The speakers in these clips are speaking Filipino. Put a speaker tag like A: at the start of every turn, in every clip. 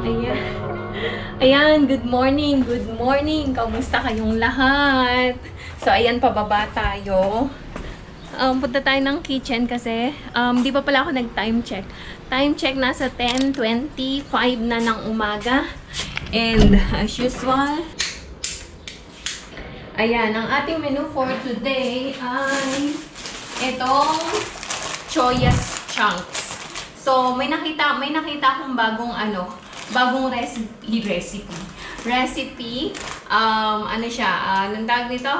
A: Ayan. Ayan, good morning, good morning. Kamusta kayong lahat? So, ayan, pababa tayo. Punta tayo ng kitchen kasi di pa pala ako nag-time check. Time check nasa 10:25 na ng umaga. And as usual, ayan, ang ating menu for today ay itong Choya's Chunks. So, may nakita akong bagong recipe. Ano siya? Anong tawag nito?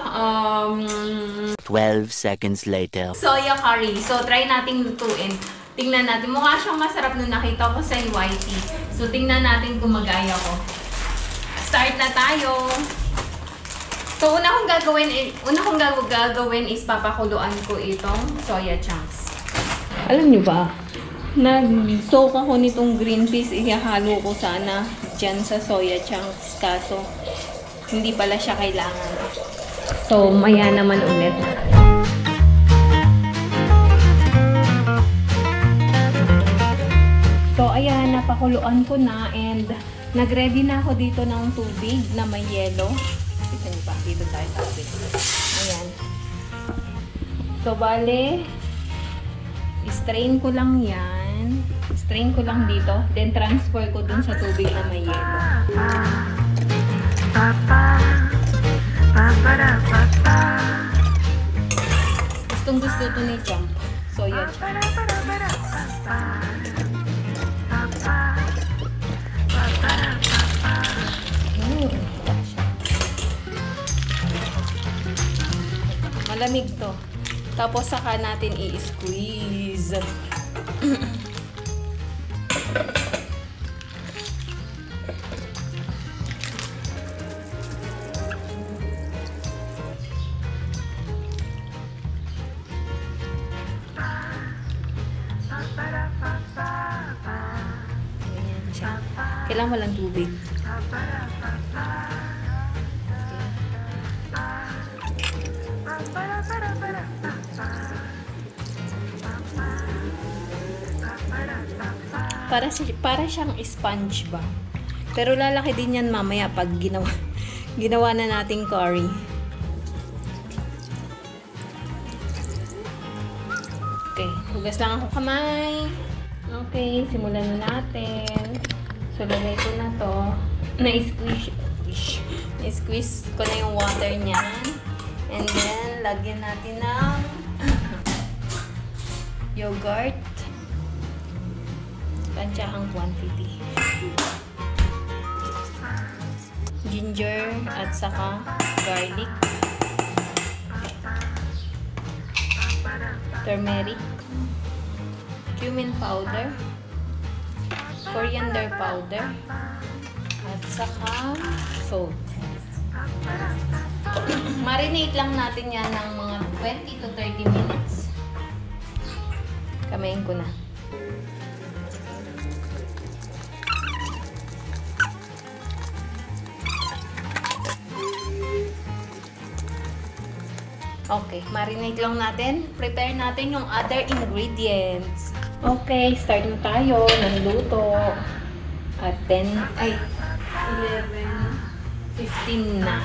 B: 12 seconds later.
A: Soya curry. So, try nating lutuin. Tingnan natin. Mukha siyang masarap nung nakita ko sa YT. So, tingnan natin kung magaya ko. Start na tayo. So, una kong gagawin is papakuluan ko itong soya chunks. Alam nyo ba? Nag-soak ako nitong green peas, ihahalo ko sana dyan sa soya chunks, kaso hindi pala siya kailangan. So, maya naman ulit. So, ayan, napakuluan ko na and nag-ready na ako dito ng tubig na may yelo. Kita niyo pa, dito tayo sa tubig. Ayan. So, bale, strain ko lang yan. Strain ko lang dito. Then, transfer ko dun sa tubig na may yelo. Gustong gusto to ni Champ. Soya chunks. Malamig to. Tapos saka natin i-squeeze. Ganyan siya. Kailangan walang tubig. Para siyang sponge ba? Pero lalaki din yan mamaya pag ginawa na nating curry. Okay, hugas lang ako kamay. Okay, simulan na natin. So, lagay ko na to. Na-squeeze ko na yung water niya. And then, lagyan natin ng yogurt. Tansyahang quantity. Ginger at saka garlic. Turmeric. Cumin powder. Coriander powder. At saka salt. Marinate lang natin yan ng mga 20 to 30 minutes. Kamayin ko na. Okay, marinate lang natin. Prepare natin yung other ingredients. Okay, start na tayo ng luto. At 11, 15 na.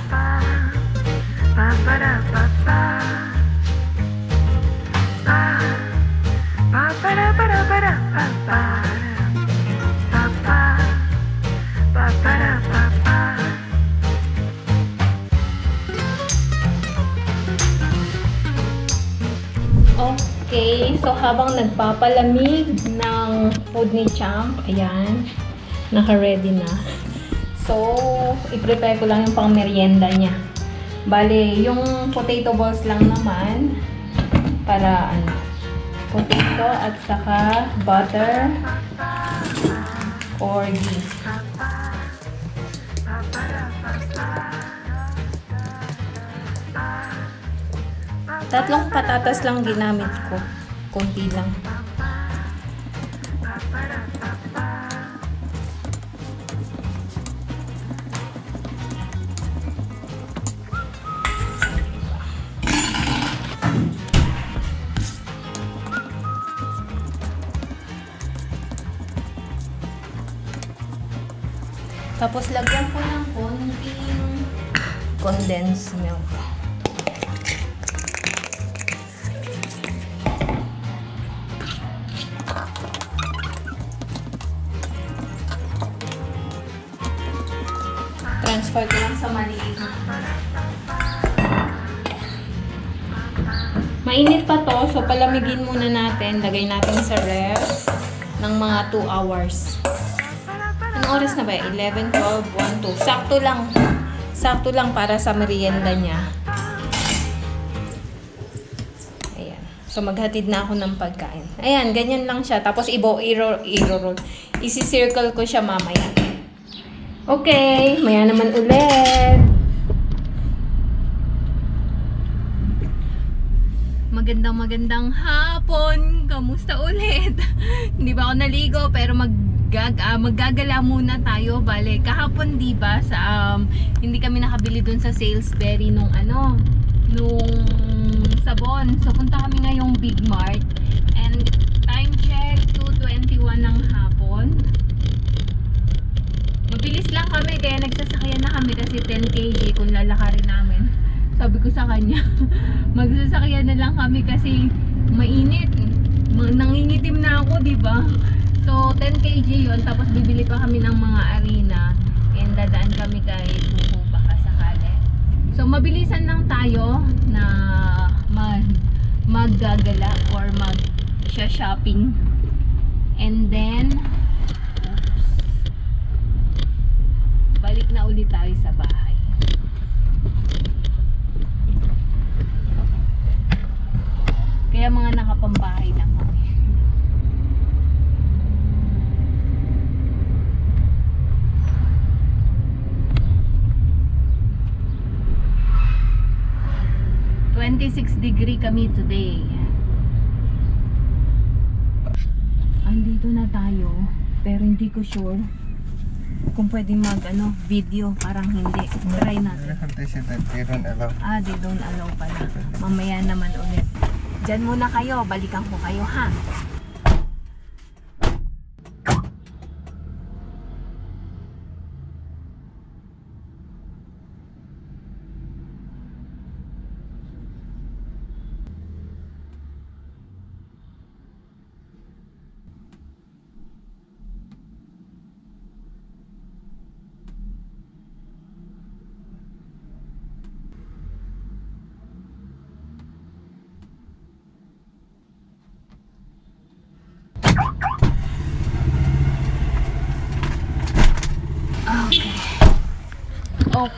A: Okay, so habang nagpapalamig ng food ni Champ, ayan, naka-ready na. So, i-prepare ko lang yung pang merienda niya. Bale, yung potato balls lang naman para potato at saka butter or ghee. Tatlong patatas lang ginamit ko. Konti lang. Tapos lagyan ko ng konting condensed milk. Transfer ko lang sa maliit. Mainit pa to, so palamigin muna natin. Lagay natin sa ref ng mga 2 hours. Anong oras na ba? 11, 12, 1, 2. Sakto lang. Sakto lang para sa merienda niya. Ayan. So maghatid na ako ng pagkain. Ayan, ganyan lang siya. Tapos i-roll. Isi-circle ko siya mamaya. Okay, maya naman ulit. Magandang hapon. Kamusta ulit? Hindi ba ako naligo pero maggagala muna tayo. Bale, kahapon 'di ba sa hindi kami nakabili dun sa Salisbury nung sabon. So punta kami ngayong Big Mart and time check 2:21 ng hapon. Mabilis lang kami kaya nagsasakyan na kami kasi 10 kg kung lalakarin namin. Sabi ko sa kanya, magsasakyan na lang kami kasi mainit. Nangingitim na ako, di ba? So 10 kg 'yon, tapos bibili pa kami ng mga arena and dadaan kami kay Buko baka sakali. So mabilisan lang tayo na maggagala or mag-shopping. And then balik na ulit tayo sa bahay. Kaya mga nakapambahay lang kami. -26 kami today. Andito na tayo, pero hindi ko sure kung pwede video, parang hindi. Try natin. They don't allow pala. Mamaya naman ulit. Diyan muna kayo, balikan ko kayo ha.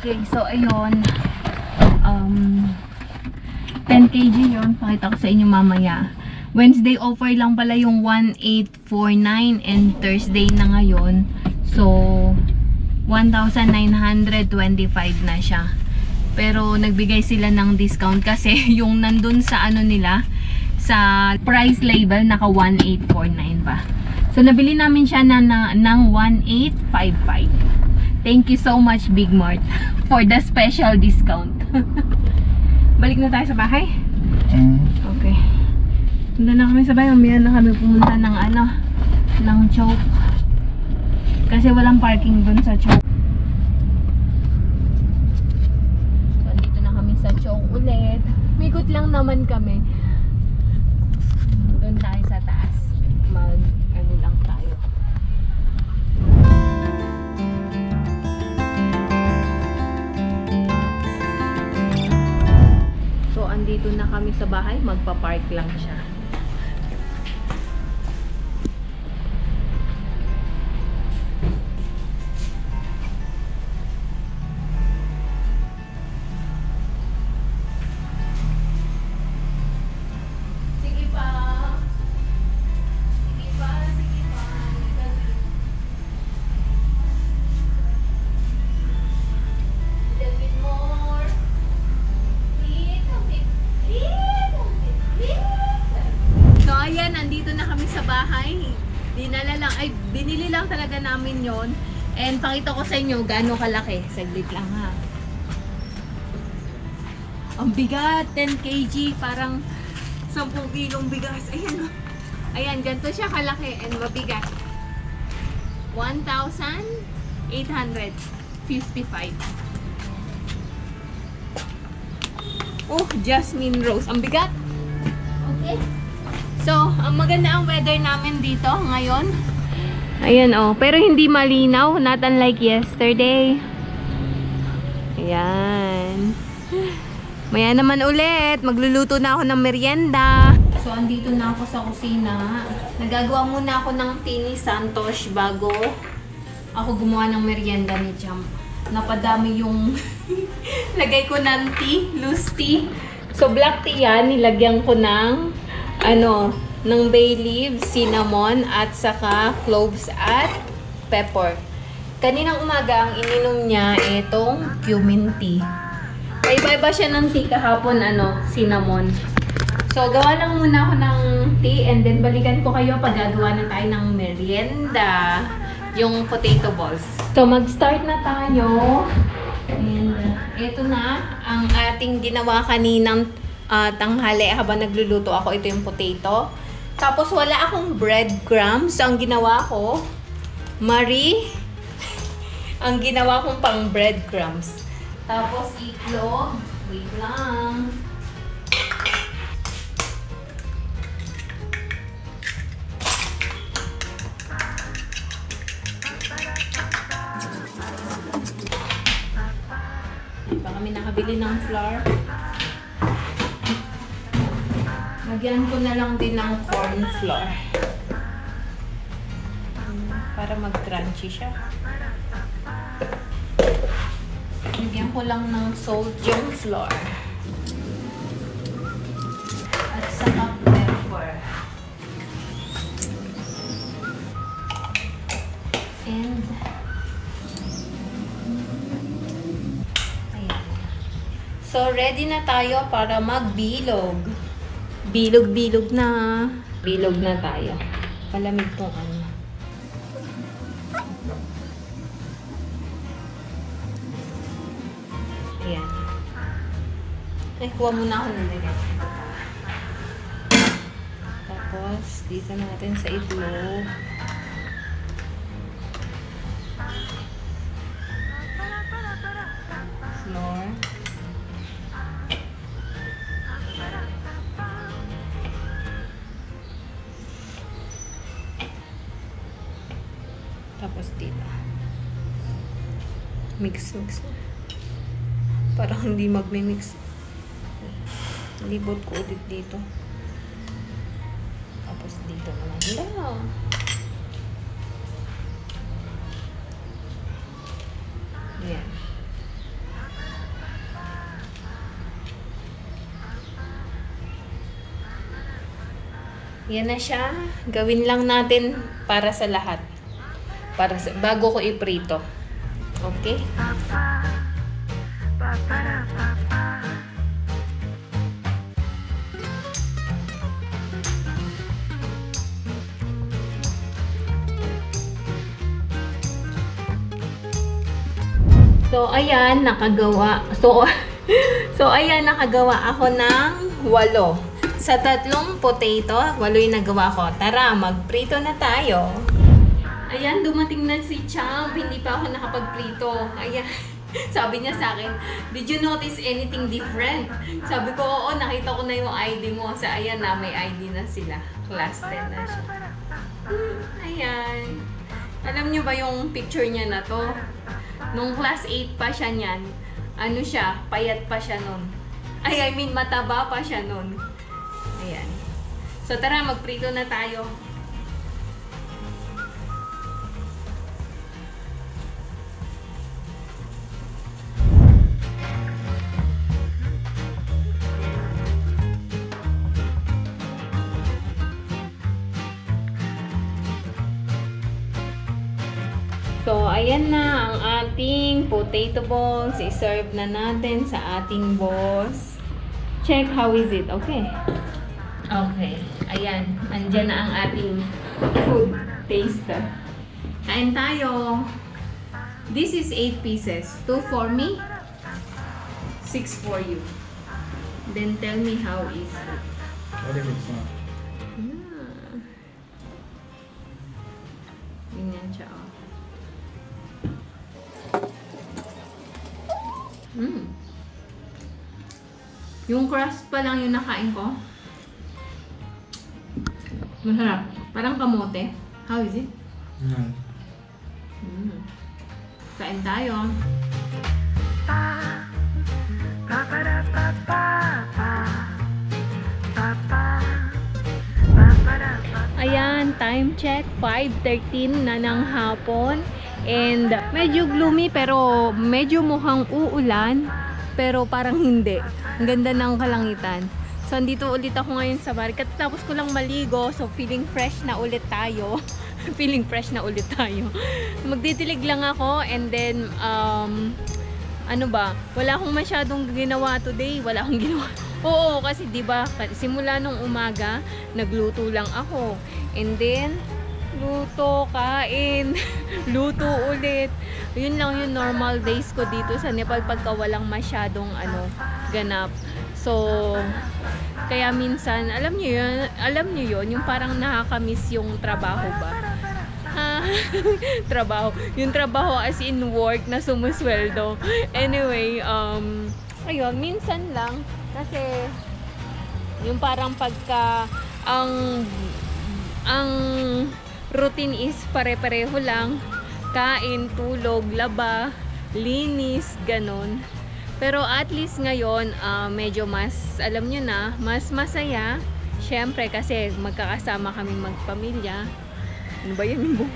A: Okay, so ayun, 10 kg yun, pakita ko sa inyo mamaya. Wednesday offer lang pala yung 1,849 and Thursday na ngayon, so 1,925 na siya. Pero nagbigay sila ng discount kasi yung nandun sa nila, sa price label naka 1,849 pa. So nabili namin siya ng 1,855. Thank you so much Big Mart for the special discount. Balik na tayo sa bahay? Okay. Punta na kami sa bahay. Mamaya na kami pumunta ng ng Choke. Kasi walang parking dun sa Choke. So, dito na kami sa Choke ulit. Mikot lang naman kami. Doon tayo sa taas. Lang tayo. So, andito na kami sa bahay. Magpa-park lang siya. Sige pa. Sige pa. Sige pa. Little bit more. So ayan, nandito na kami sa bahay. Binili lang talaga namin yon. And pakita ko sa inyo gaano kalaki. Saglit lang ha. Ang bigat, 10 kg, parang 10 kilong bigas. Ayan, ayan, ganito siya kalaki and mabigat. 1,000 855. Oh, jasmine rose. Ang bigat. Okay. So, ang maganda ang weather namin dito ngayon. Ayan oh, pero hindi malinaw, not unlike yesterday. Ayan. Maya naman ulit, magluluto na ako ng merienda. So, andito na ako sa kusina. Nagagawa muna ako ng tea ni Santosh bago ako gumawa ng merienda ni Champ. Napadami yung lagay ko ng tea, loose tea. So, black tea yan, nilagyan ko ng ng bay leaves, cinnamon, at saka cloves at pepper. Kaninang umaga, ang ininom niya itong cumin tea. Iba-iba siya ng tea kahapon, cinnamon. So, gawa lang muna ako ng tea and then balikan ko kayo pag gagawa na tayo ng merienda, yung potato balls. So, mag-start na tayo. And ito na ang ating ginawa kaninang tanghali habang nagluluto ako. Ito yung potato. Tapos, wala akong breadcrumbs. So, ang ginawa ko, Marie, ang ginawa kong pang breadcrumbs. Tapos, itlog. Wait lang. Pa kami nakabili ng flour. Lagyan ko na lang din ng corn flour. Para mag-crunchy siya. Lagyan ko lang ng salt yung flour. At saka pepper. And ayan. So, ready na tayo para magbilog. Bilog-bilog na. Bilog na tayo. Palamig tong Ayan. Ay, kuha muna ako ng nilagay. Tapos, dito natin sa itlog. Flour. Tapos dito. Mix na. Parang hindi magmi-mix. Libot ko ulit dito. Tapos dito naman. Wala. Ayan. Yan na siya. Gawin lang natin para sa lahat. Bago ko iprito. Okay? So, ayan, nakagawa. So, ayan, nakagawa ako ng 8. Sa 3 potato, 8 yung nagawa ko. Tara, magprito na tayo. Ayan, dumating na si Champ. Hindi pa ako nakapagprito. Ayan. Sabi niya sa akin, did you notice anything different? Sabi ko, oo, nakita ko na yung ID mo. Sa ayan na, may ID na sila. Class 10 na siya. Ayan. Alam niyo ba yung picture niya na to? Nung class 8 pa siya niyan, ano siya, payat pa siya nun. I mean, mataba pa siya nun. Ayan. So tara, magprito na tayo. So, ayan na ang ating potato balls. I-serve na natin sa ating boss. Check how is it. Okay. Okay. Ayan. Andyan na ang ating food taster. Kain tayo. This is 8 pieces. 2 for me. 6 for you. Then tell me how is it.
B: What if it's not?
A: Ganyan siya. Yung crust pa lang yung nakain ko. Masarap. Parang kamote. How is it? Kain tayo. Ayan, time check, 5:13 na ng hapon. And medyo gloomy pero medyo mukhang uulan. Pero parang hindi. Ang ganda ng kalangitan. So, andito ulit ako ngayon sa bar. Tapos ko lang maligo. So, feeling fresh na ulit tayo. Feeling fresh na ulit tayo. Magdidilig lang ako. And then, ano ba? Wala akong masyadong ginawa today. Wala akong ginawa. Oo, kasi diba, simula nung umaga, nagluto lang ako. And then, luto, kain, luto ulit. Yun lang yung normal days ko dito sa Nepal pagka walang masyadong ganap. So, kaya minsan, alam niyo yun, yung parang nakakamiss yung trabaho ba? Trabaho. Yung trabaho as in work na sumusweldo. Anyway, ayun, minsan lang. Kasi, yung parang pagka, ang routine is pare-pareho lang. Kain, tulog, laba, linis, ganon. Pero at least ngayon, medyo mas, alam nyo na, mas masaya. Syempre, kasi magkakasama kaming magpamilya. Ano ba yun?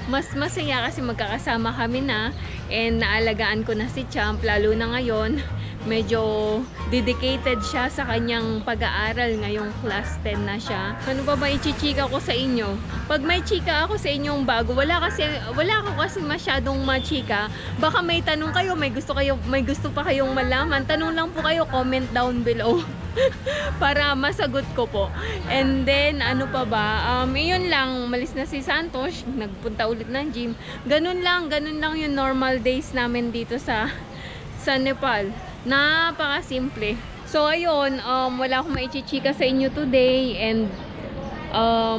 A: Mas masaya kasi magkakasama kami na. And naalagaan ko na si Champ, lalo na ngayon. Medyo dedicated siya sa kanyang pag-aaral. Ngayong class 10 na siya. Ano ba ichichika ko sa inyo? Pag may chika ako sa inyong bago, wala ako kasi masyadong machika. Baka may tanong kayo, may gusto pa kayong malaman. Tanong lang po kayo, comment down below. Para masagot ko po. And then, ano pa ba? Yun lang, malis na si Santos. Nagpunta ulit ng gym. Ganun lang yung normal days namin dito sa Nepal. Napaka-simple. So, ayun, wala akong maichichika sa inyo today. And,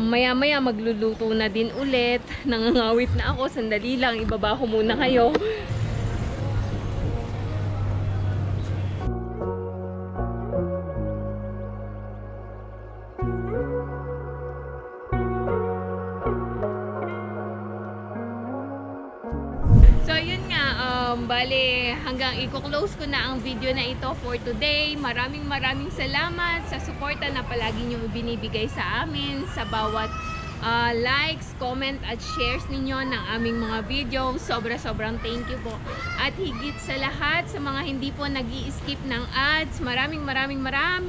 A: maya-maya magluluto na din ulit. Nangangawit na ako. Sandali lang, ibaba ko muna kayo. Bale, hanggang i-close ko na ang video na ito for today. Maraming salamat sa suporta na palagi nyo binibigay sa amin, sa bawat likes, comment at shares ninyo ng aming mga video. Sobrang thank you po. At higit sa lahat, sa mga hindi po nag-i-skip ng ads, maraming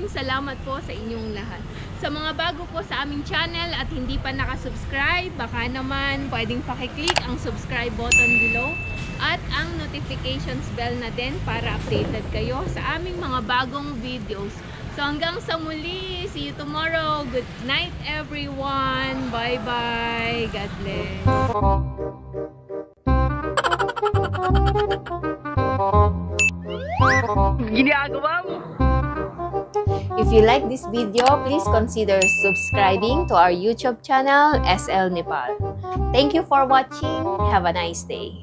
A: salamat po sa inyong lahat. Sa mga bago po sa aming channel at hindi pa nakasubscribe, baka naman pwedeng pakiclick ang subscribe button below at ang notifications bell na din para updated kayo sa aming mga bagong videos. So hanggang sa muli, see you tomorrow. Good night everyone. Bye bye. God bless. Ginagawa mo.
B: If you like this video, please consider subscribing to our YouTube channel, SL Nepal. Thank you for watching. Have a nice day.